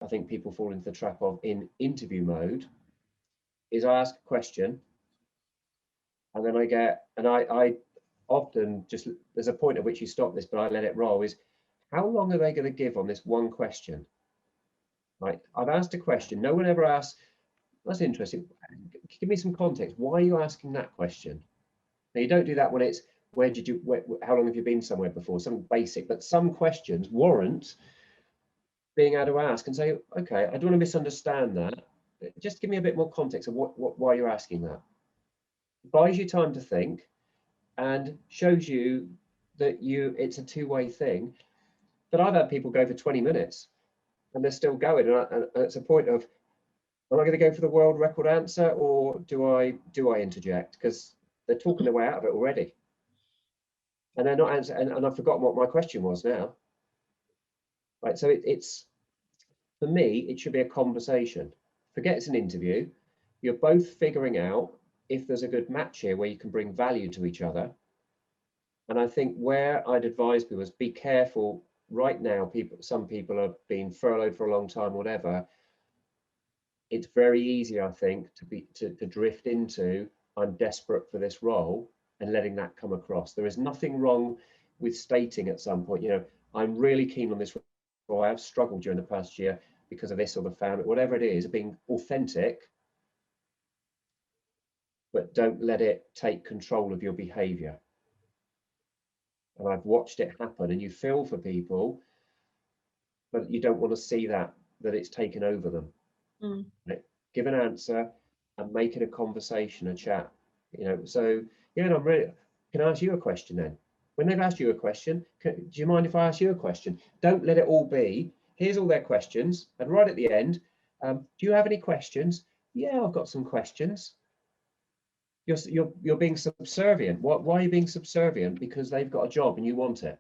I think people fall into the trap of in interview mode is I ask a question and then I often just, there's a point at which you stop this, but I let it roll, is how long are they going to give on this one question? Right, I've asked a question, no one ever asks, that's interesting, give me some context, why are you asking that question? Now you don't do that when it's, how long have you been somewhere before, something basic, but some questions warrant being able to ask and say, okay, I don't want to misunderstand that, just give me a bit more context of why you're asking that. Buys you time to think and shows you that it's a two-way thing. But I've had people go for 20 minutes and they're still going, and it's a point of, am I going to go for the world record answer, or do I interject? Because they're talking their way out of it already, and they're not answering, and I've forgotten what my question was now. Right, so it's, for me, it should be a conversation. Forget it's an interview. You're both figuring out if there's a good match here where you can bring value to each other. And I think where I'd advise people is be careful right now. Some people have been furloughed for a long time, whatever. It's very easy, I think, to drift into, I'm desperate for this role, and letting that come across. There is nothing wrong with stating at some point, you know, I'm really keen on this role. I have struggled during the past year because of this or the family, whatever it is, being authentic, but don't let it take control of your behavior. And I've watched it happen, and you feel for people, but you don't want to see that it's taken over them. Right? Give an answer and make it a conversation, a chat. You know, so yeah, and I'm really, can I ask you a question then? When they've asked you a question, do you mind if I ask you a question? Don't let it all be, here's all their questions, and right at the end, do you have any questions? Yeah, I've got some questions. You're being subservient. Why are you being subservient? Because they've got a job and you want it.